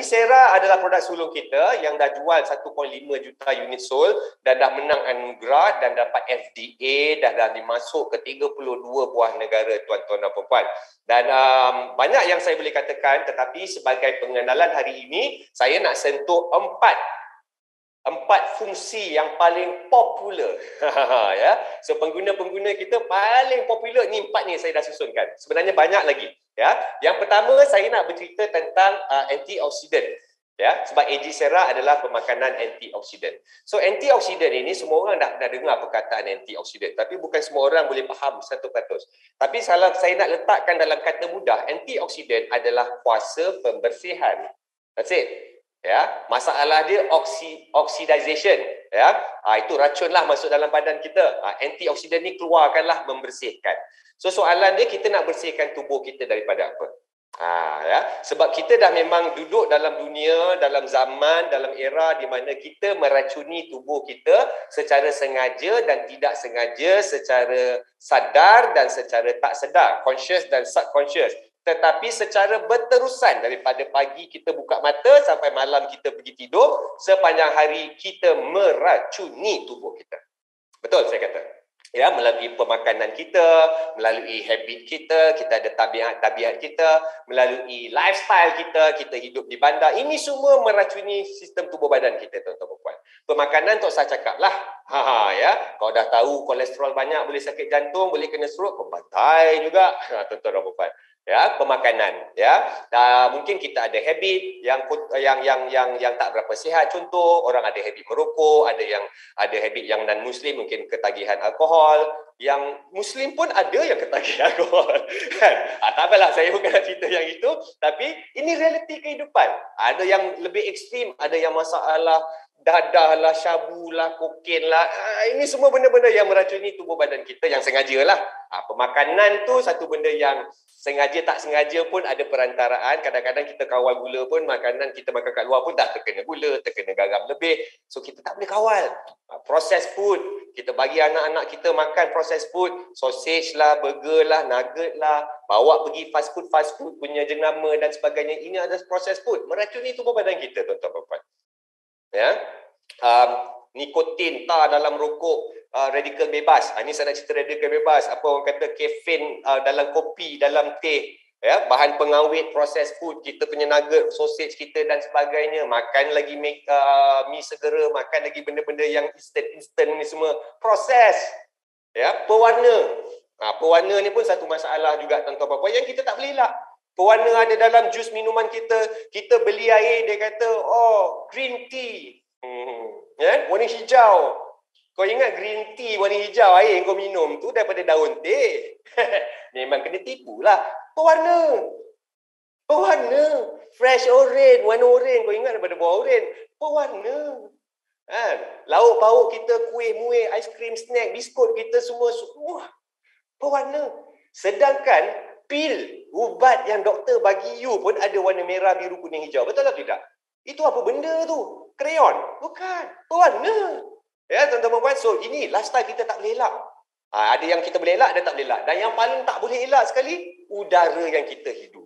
Sera adalah produk sulung kita yang dah jual 1.5 juta unit sold dan dah menang anugerah dan dapat FDA, dah dimasuk ke 32 buah negara, tuan-tuan dan puan-puan. Dan banyak yang saya boleh katakan, tetapi sebagai pengenalan hari ini, saya nak sentuh empat fungsi yang paling popular. Ya. So pengguna-pengguna kita paling popular ni empat ni saya dah susunkan. Sebenarnya banyak lagi. Ya. Yang pertama saya nak bercerita tentang antioksidan. Ya, sebab AG Sera adalah pemakanan antioksidan. So antioksidan ini semua orang dah pernah dengar perkataan antioksidan, tapi bukan semua orang boleh faham 100%. Tapi kalau saya nak letakkan dalam kata mudah, antioksidan adalah kuasa pembersihan. That's it. Ya, masalah dia oxidization, ya. Itu racun lah masuk dalam badan kita. Antioksidan ni keluarkanlah, membersihkan. So soalan dia, kita nak bersihkan tubuh kita daripada apa? Ya, sebab kita dah memang duduk dalam dunia, dalam zaman, dalam era di mana kita meracuni tubuh kita secara sengaja dan tidak sengaja, secara sadar dan secara tak sedar, conscious dan subconscious. Tetapi secara berterusan daripada pagi kita buka mata sampai malam kita pergi tidur, sepanjang hari kita meracuni tubuh kita. Betul saya kata? Ya, melalui pemakanan kita, melalui habit kita, kita ada tabiat-tabiat kita, melalui lifestyle kita, kita hidup di bandar. Ini semua meracuni sistem tubuh badan kita, tuan-tuan dan puan. Pemakanan tak usah cakap lah. Ya, kau dah tahu kolesterol banyak boleh sakit jantung, boleh kena stroke, kau batai juga, tuan-tuan dan puan. Ya, pemakanan, ya. Mungkin kita ada habit yang tak berapa sihat. Contoh, orang ada habit merokok, ada habit yang non muslim mungkin ketagihan alkohol. Yang muslim pun ada yang ketagihan alkohol. Tak apalah, saya bukan nak cerita yang itu, tapi ini realiti kehidupan. Ada yang lebih ekstrim, ada yang masalah dadah lah, syabu lah, kokain lah. Ini semua benda-benda yang meracuni tubuh badan kita yang sengaja lah. Pemakanan tu satu benda yang sengaja tak sengaja pun ada perantaraan. Kadang-kadang kita kawal gula pun, makanan kita makan kat luar pun dah terkena gula, terkena garam lebih. So kita tak boleh kawal. Processed food, kita bagi anak-anak kita makan processed food, sausage lah, burger lah, nugget lah, bawa pergi fast food punya jenama dan sebagainya. Ini adalah processed food, meracuni tubuh badan kita, tuan-tuan dan puan. Ya, nikotin dalam rokok, radikal bebas. Ini saya nak cerita radikal bebas. Apa orang kata kafein dalam kopi, dalam teh, ya, bahan pengawet, processed food, kita punya nugget, sausage kita dan sebagainya. Makan lagi mi segera, makan lagi benda-benda yang instant ni semua proses. Ya, pewarna. Pewarna ni pun satu masalah juga, tuan-tuan dan puan, yang kita tak boleh elak. Pewarna ada dalam jus minuman kita. Kita beli air, dia kata, oh, green tea. Ya, warna hijau. Kau ingat green tea warna hijau, air yang kau minum tu daripada daun teh. Memang kena tipu lah. Pewarna. Fresh orange, warna orange. Kau ingat daripada buah orange. Pewarna. Lauk pauk kita, kuih, muih, aiskrim, snack, biskut kita semua. Pewarna. Sedangkan pil, ubat yang doktor bagi you pun ada warna merah, biru, kuning, hijau. Betul atau tidak? Itu apa benda tu? Krayon? Bukan. Pewarna. Ya, tuan-tuan dan puan. So, ini lifestyle kita tak boleh elak. Ada yang kita boleh elak, ada tak boleh elak. Dan yang paling tak boleh elak sekali, udara yang kita hidup.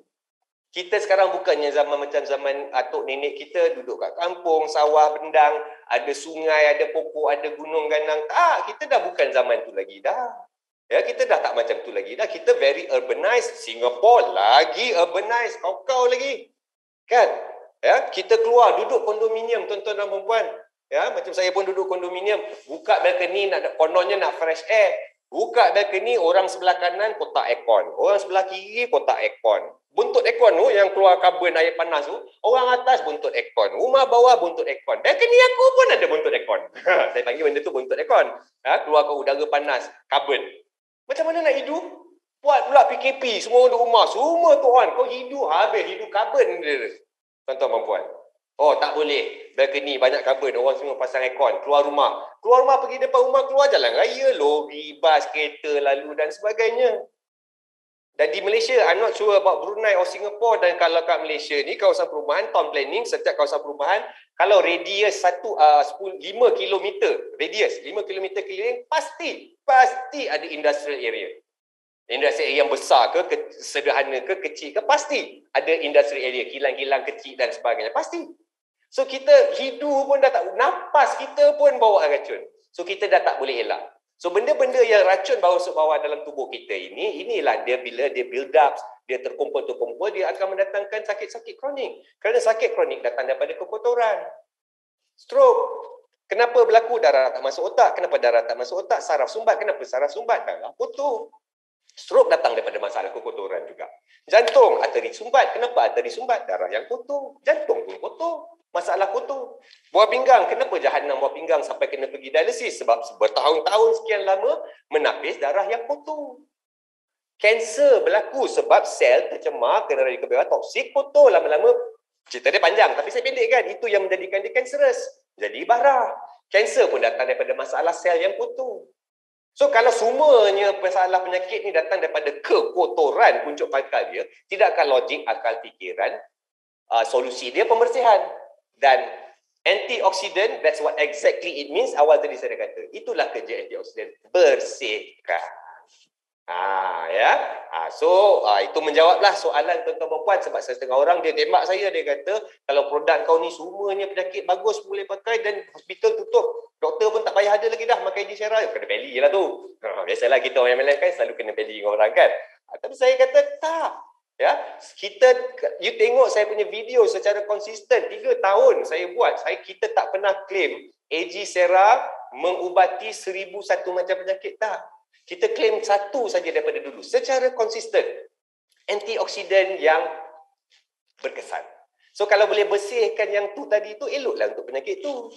Kita sekarang bukannya zaman macam zaman atuk nenek kita duduk kat kampung, sawah, bendang, ada sungai, ada pokok, ada gunung ganang. Tak, kita dah bukan zaman tu lagi dah. Ya, kita dah tak macam tu lagi dah. Kita very urbanized. Singapore lagi urbanized. Kau lagi. Kan? Ya, kita keluar duduk kondominium, tuan-tuan dan puan-puan. Ya, macam saya pun duduk kondominium, buka balcony, kononnya nak fresh air. Buka balcony, orang sebelah kanan kotak aircon, orang sebelah kiri kotak aircon. Buntut aircon tu yang keluar karbon air panas tu, orang atas buntut aircon, rumah bawah buntut aircon. Balcony aku pun ada buntut aircon. Saya panggil benda tu buntut aircon. Keluar ke udara panas, karbon. Macam mana nak hidup? Buat pula PKP, semua duduk rumah, semua tu on. Kau hidup, habis hidup karbon dia. Tuan-tuan dan puan. Oh, tak boleh. Balcony banyak karbon, orang semua pasang aircon. Keluar rumah pergi depan rumah, keluar jalan raya, lori, bas, kereta lalu dan sebagainya. Dan di Malaysia, I'm not sure about Brunei or Singapore. Dan kalau kat Malaysia ni, kawasan perumahan, town planning, setiap kawasan perumahan, kalau radius 5 kilometer, radius 5 kilometer keliling, pasti ada industrial area. Industri yang besar sederhana ke, kecil ke, pasti ada industri area, kilang-kilang kecil dan sebagainya, pasti. So kita hidu pun dah tak, nafas kita pun bawa racun. So kita dah tak boleh elak. So benda-benda yang racun masuk bawah dalam tubuh kita inilah dia bila dia build up, dia terkumpul, dia akan mendatangkan sakit-sakit kronik. Kerana sakit kronik datang daripada kekotoran. Stroke. Kenapa berlaku? Darah tak masuk otak. Kenapa darah tak masuk otak? Saraf sumbat. Kenapa saraf sumbat? Darah kotor. Stroke datang daripada masalah kekotoran juga. Jantung, arteri sumbat. Kenapa arteri sumbat? Darah yang kotor. Jantung pun kotor. Masalah kotor. Buah pinggang, kenapa jahanam buah pinggang sampai kena pergi dialisis? Sebab bertahun-tahun sekian lama menapis darah yang kotor. Kanser berlaku sebab sel tercemar, kena radikal toksik, kotor. Lama-lama, cerita dia panjang tapi saya pendekkan. Itu yang menjadikan dia kanserous. Jadi barah. Kanser pun datang daripada masalah sel yang kotor. So kalau semuanya masalah penyakit ni datang daripada kekotoran puncuk pangkal dia, tidak akan logik akal fikiran, solusi dia pembersihan. Dan antioksidan, that's what exactly it means. Awal tadi saya dah kata, itulah kerja antioksidan, bersihkan. Itu menjawablah soalan tuan-tuan dan puan, sebab setengah orang dia tembak saya, dia kata kalau produk kau ni semuanya penyakit bagus boleh pakai dan hospital tutup, doktor pun tak payah ada lagi dah pakai Gisera, kena beli lah tu. Biasalah kita orang yang Malaysia selalu kena beli dengan orang kan. Tapi saya kata tak. Ya, you tengok saya punya video secara konsisten 3 tahun saya buat, kita tak pernah claim AG Sera mengubati 1001 macam penyakit, tak. Kita claim satu saja daripada dulu secara konsisten, antioksidan yang berkesan. So kalau boleh bersihkan yang tu tadi tu, eloklah untuk penyakit tu.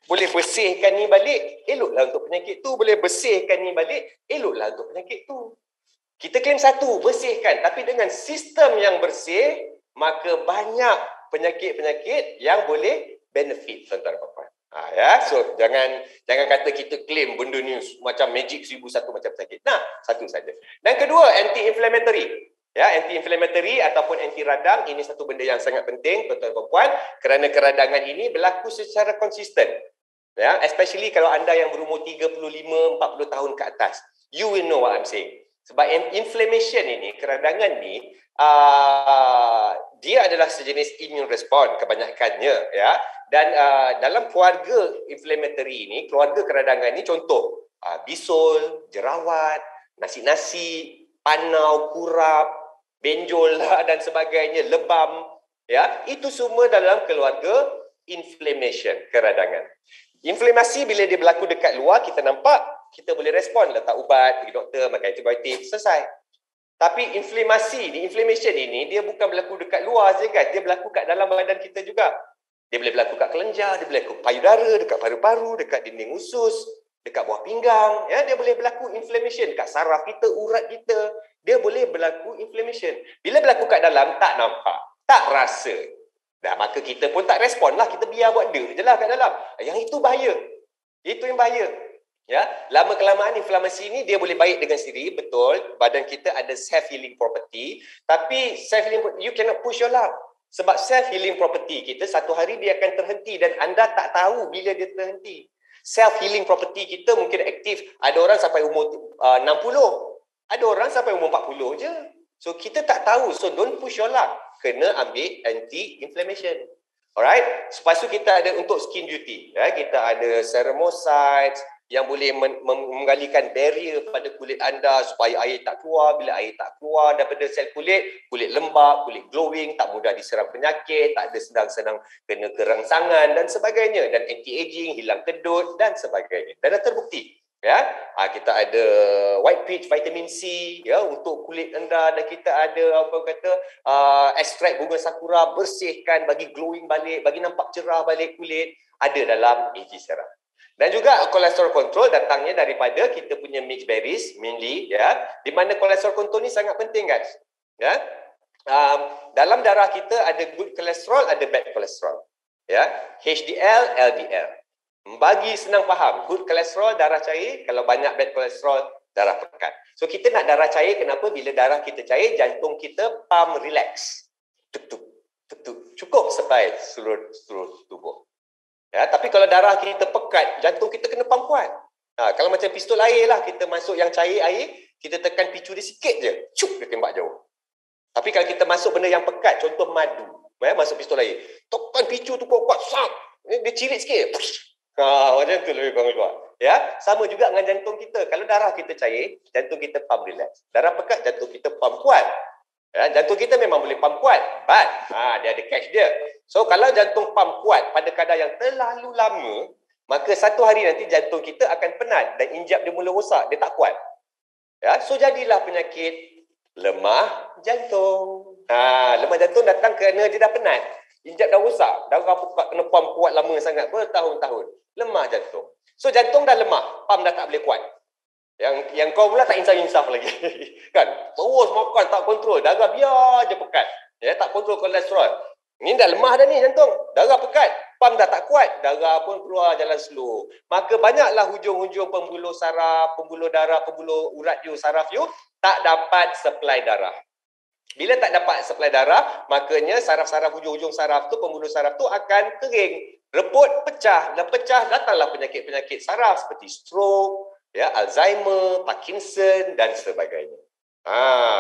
Boleh bersihkan ni balik, eloklah untuk penyakit tu. Boleh bersihkan ni balik, eloklah untuk penyakit tu. Kita claim satu, bersihkan. Tapi dengan sistem yang bersih, maka banyak penyakit-penyakit yang boleh benefit tuan-tuan dan puan. So jangan kata kita claim benda ni macam magic 1001 macam penyakit. Nah, satu saja. Dan kedua, anti-inflammatory. Ya, anti-inflammatory ataupun anti radang, ini satu benda yang sangat penting tuan-tuan dan puan, kerana keradangan ini berlaku secara konsisten. Ya, especially kalau anda yang berumur 35-40 tahun ke atas. You will know what I'm saying. Sebab inflammation ini, keradangan ni, dia adalah sejenis immune response kebanyakannya, ya. Dan dalam keluarga inflammatory ini, keluarga keradangan ini, contoh bisul, jerawat, nasi-nasi, panau, kurap, benjol dan sebagainya, lebam, ya, itu semua dalam keluarga inflammation, keradangan. Inflamasi bila dia berlaku dekat luar, kita nampak, kita boleh respon, letak ubat, pergi doktor, makan antibiotik, selesai. Tapi inflammation ini, dia bukan berlaku dekat luar saja, guys. Dia berlaku kat dalam badan kita juga. Dia boleh berlaku kat kelenjar, dia boleh berlaku payudara, dekat paru-paru, dekat dinding usus, dekat buah pinggang. Ya, dia boleh berlaku inflammation dekat saraf kita, urat kita. Dia boleh berlaku inflammation. Bila berlaku kat dalam, tak nampak, tak rasa. Dah, maka kita pun tak respon lah. Kita biar buat je lah kat dalam. Yang itu bahaya. Itu yang bahaya. Ya, lama-kelamaan inflamasi ini dia boleh baik dengan sendiri, betul. Badan kita ada self-healing property. Tapi self-healing, you cannot push your luck. Sebab self-healing property kita satu hari dia akan terhenti dan anda tak tahu bila dia terhenti. Self-healing property kita mungkin aktif. Ada orang sampai umur 60. Ada orang sampai umur 40 je. So kita tak tahu. So don't push your luck. Kena ambil anti-inflammation. Alright. Lepas tu kita ada untuk skin beauty. Ya, kita ada ceramosides yang boleh menggalikan barrier pada kulit anda supaya air tak keluar. Bila air tak keluar daripada sel kulit, kulit lembap, kulit glowing, tak mudah diserang penyakit, tak ada sedang-sedang kena kerangsangan dan sebagainya. Dan anti-aging, hilang kedut dan sebagainya. Dan dah terbukti. Ya, kita ada white peach, vitamin C, ya, untuk kulit anda. Dan kita ada ekstrak bunga sakura, bersihkan, bagi glowing balik, bagi nampak cerah balik kulit. Ada dalam AG Sera. Dan juga kolesterol control datangnya daripada kita punya mixed berries mainly, ya, di mana kolesterol control ni sangat penting, guys. Ya, dalam darah kita ada good kolesterol, ada bad kolesterol, ya, HDL, LDL. Bagi senang faham, good kolesterol darah cair, kalau banyak bad kolesterol darah pekat. So kita nak darah cair, kenapa? Bila darah kita cair, jantung kita pump relax, tuk-tuk, tuk-tuk, cukup sampai seluruh tubuh. Ya, tapi kalau darah kita pekat, jantung kita kena pump kuat. Kalau macam pistol air lah, kita masuk yang cair air, kita tekan picu dia sikit je, cuk, dia tembak jauh. Tapi kalau kita masuk benda yang pekat, contoh madu, masuk pistol air, tekan picu tu kuat-kuat, sak, dia cirit sikit, macam tu lebih kurang keluar. Ya, sama juga dengan jantung kita. Kalau darah kita cair, jantung kita pump relax. Darah pekat, jantung kita pump kuat. Ya, jantung kita memang boleh pump kuat, but dia ada catch dia. So kalau jantung pump kuat pada kadar yang terlalu lama, maka satu hari nanti jantung kita akan penat dan injap dia mula rosak, dia tak kuat. Ya, so jadilah penyakit lemah jantung. Lemah jantung datang kerana dia dah penat. Injap dah rosak, darah pekat kena pump kuat lama sangat bertahun-tahun. Lemah jantung. So jantung dah lemah, pump dah tak boleh kuat. Yang kau pula tak insaf-insaf lagi. Kan? Terus makan tak kontrol, darah biar je pekat. Ya, tak kontrol kolesterol. Ni dah lemah dah ni jantung. Darah pekat, pump dah tak kuat, darah pun keluar jalan slow. Maka banyaklah hujung-hujung pembuluh saraf, pembuluh darah, pembuluh urat you, saraf you tak dapat supply darah. Bila tak dapat supply darah, makanya saraf-saraf hujung-hujung saraf tu, pembuluh saraf tu akan kering, reput, pecah. Dan pecah datanglah penyakit-penyakit saraf seperti stroke, ya, Alzheimer, Parkinson dan sebagainya.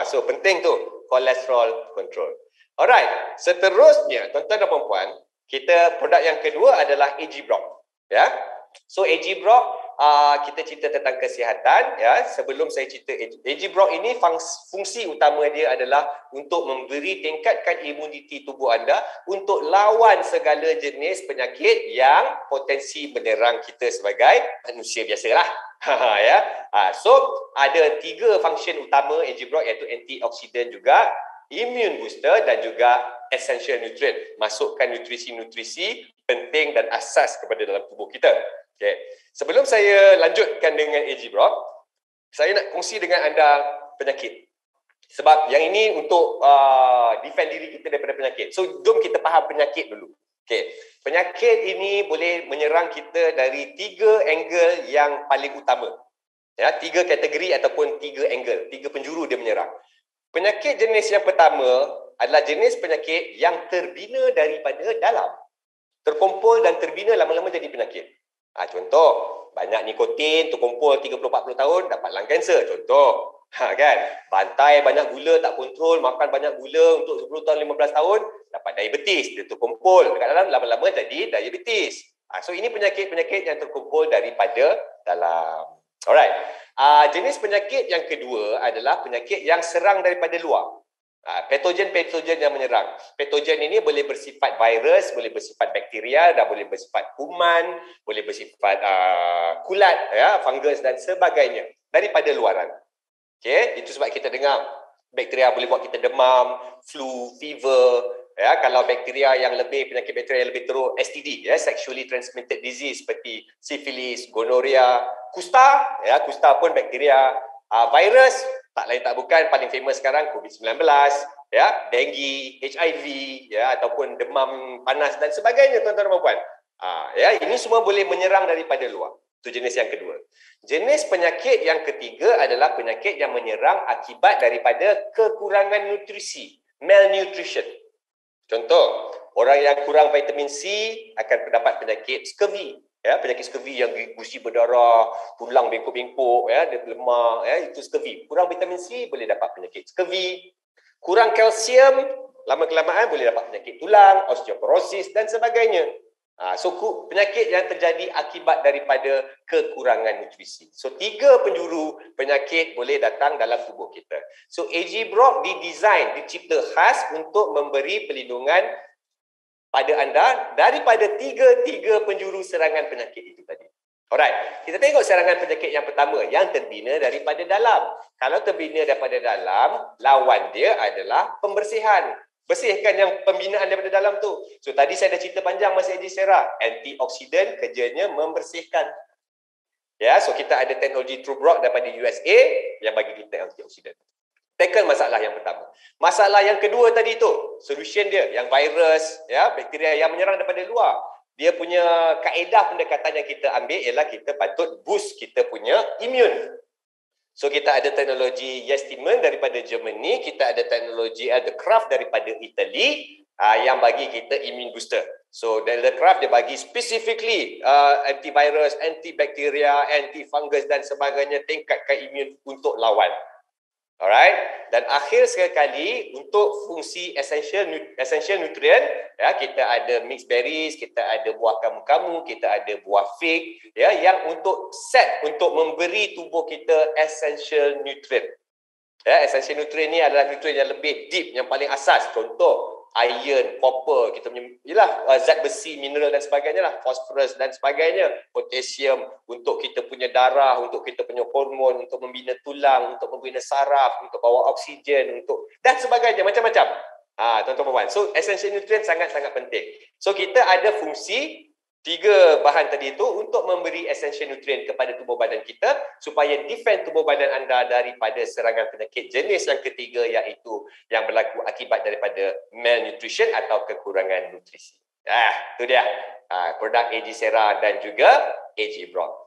So penting tu kolesterol control. Alright, seterusnya tuan-tuan dan puan-puan, kita produk yang kedua adalah AG Brock. Ya. So AG Brock kita cerita tentang kesihatan, ya. Sebelum saya cerita AG Brock ini, fungsi utama dia adalah untuk tingkatkan imuniti tubuh anda untuk lawan segala jenis penyakit yang potensi menyerang kita sebagai manusia biasalah. Ya. So ada 3 function utama AG Brock, iaitu antioksidan juga, immune booster dan juga essential nutrient. Masukkan nutrisi-nutrisi penting dan asas kepada dalam tubuh kita. Okay. Sebelum saya lanjutkan dengan AG Brock, saya nak kongsi dengan anda penyakit. Sebab yang ini untuk defend diri kita daripada penyakit. So, jom kita faham penyakit dulu. Okay. Penyakit ini boleh menyerang kita dari 3 angle yang paling utama. Ya, 3 kategori ataupun 3 angle, 3 penjuru dia menyerang. Penyakit jenis yang pertama adalah jenis penyakit yang terbina daripada dalam. Terkumpul dan terbina lama-lama jadi penyakit. Contoh, banyak nikotin, terkumpul 30-40 tahun, dapat lung cancer. Contoh, kan? Bantai banyak gula, tak kontrol, makan banyak gula untuk 10 tahun, 15 tahun, dapat diabetes. Dia terkumpul dekat dalam, lama-lama jadi diabetes. So, ini penyakit-penyakit yang terkumpul daripada dalam. Alright. Jenis penyakit yang kedua adalah penyakit yang serang daripada luar. Patogen-patogen yang menyerang. Patogen ini boleh bersifat virus, boleh bersifat bakteria, dan boleh bersifat kuman, boleh bersifat kulat, ya, fungus dan sebagainya daripada luaran. Okay? Itu sebab kita dengar bakteria boleh buat kita demam, flu, fever. Ya, kalau bakteria yang lebih, penyakit bakteria yang lebih teruk, STD, ya, sexually transmitted disease seperti syphilis, gonorrhea, kusta, ya, kusta pun bakteria, virus, tak lain tak bukan, paling famous sekarang COVID-19, ya, dengue, HIV, ya, ataupun demam panas dan sebagainya, tuan-tuan dan puan. Ya, ini semua boleh menyerang daripada luar. Itu jenis yang kedua. Jenis penyakit yang ketiga adalah penyakit yang menyerang akibat daripada kekurangan nutrisi, malnutrition. Contoh, orang yang kurang vitamin C akan mendapat penyakit scurvy. Ya, penyakit scurvy yang gusi berdarah, tulang bengkok-bengkok, ya, dia lemah, ya, itu scurvy. Kurang vitamin C boleh dapat penyakit scurvy. Kurang kalsium, lama-kelamaan boleh dapat penyakit tulang, osteoporosis dan sebagainya. So, penyakit yang terjadi akibat daripada kekurangan nutrisi. So, 3 penjuru penyakit boleh datang dalam tubuh kita. So, AG Brock didesain, dicipta khas untuk memberi perlindungan pada anda daripada 3 penjuru serangan penyakit itu tadi. Alright, kita tengok serangan penyakit yang pertama yang terbina daripada dalam. Kalau terbina daripada dalam, lawan dia adalah pembersihan. Bersihkan yang pembinaan daripada dalam tu. So tadi saya dah cerita panjang masa AG Sera. Antioksidan kerjanya membersihkan. Ya, so kita ada teknologi True Brock daripada USA yang bagi kita antioksidan. Tackle masalah yang pertama. Masalah yang kedua tadi tu, solution dia yang virus, ya, bakteria yang menyerang daripada luar. Dia punya kaedah pendekatan yang kita ambil ialah kita patut boost kita punya immune. So kita ada teknologi Yestimen daripada Germany, kita ada teknologi The Craft daripada Italy yang bagi kita immune booster. So The Craft dia bagi specifically antivirus, antibakteria, antifungus dan sebagainya, tingkatkan immune untuk lawan. Alright, dan akhir sekali untuk fungsi essential nutrient, ya, kita ada mixed berries, kita ada buah kamu-kamu, kita ada buah fig, ya, yang untuk set untuk memberi tubuh kita essential nutrient. Ya, essential nutrient ni adalah nutrient yang lebih deep, yang paling asas. Contoh iron, copper, kita punya zat besi, mineral dan sebagainya lah, phosphorus dan sebagainya, potassium untuk kita punya darah, untuk kita punya hormon, untuk membina tulang, untuk membina saraf, untuk bawa oksigen, untuk dan sebagainya, macam-macam. Tuan-tuan puan. So essential nutrient sangat-sangat penting. So kita ada fungsi 3 bahan tadi itu untuk memberi essential nutrient kepada tubuh badan kita supaya defend tubuh badan anda daripada serangan penyakit jenis yang ketiga, iaitu yang berlaku akibat daripada malnutrition atau kekurangan nutrisi. Itu dia. Produk AG Sera dan juga AG Broad.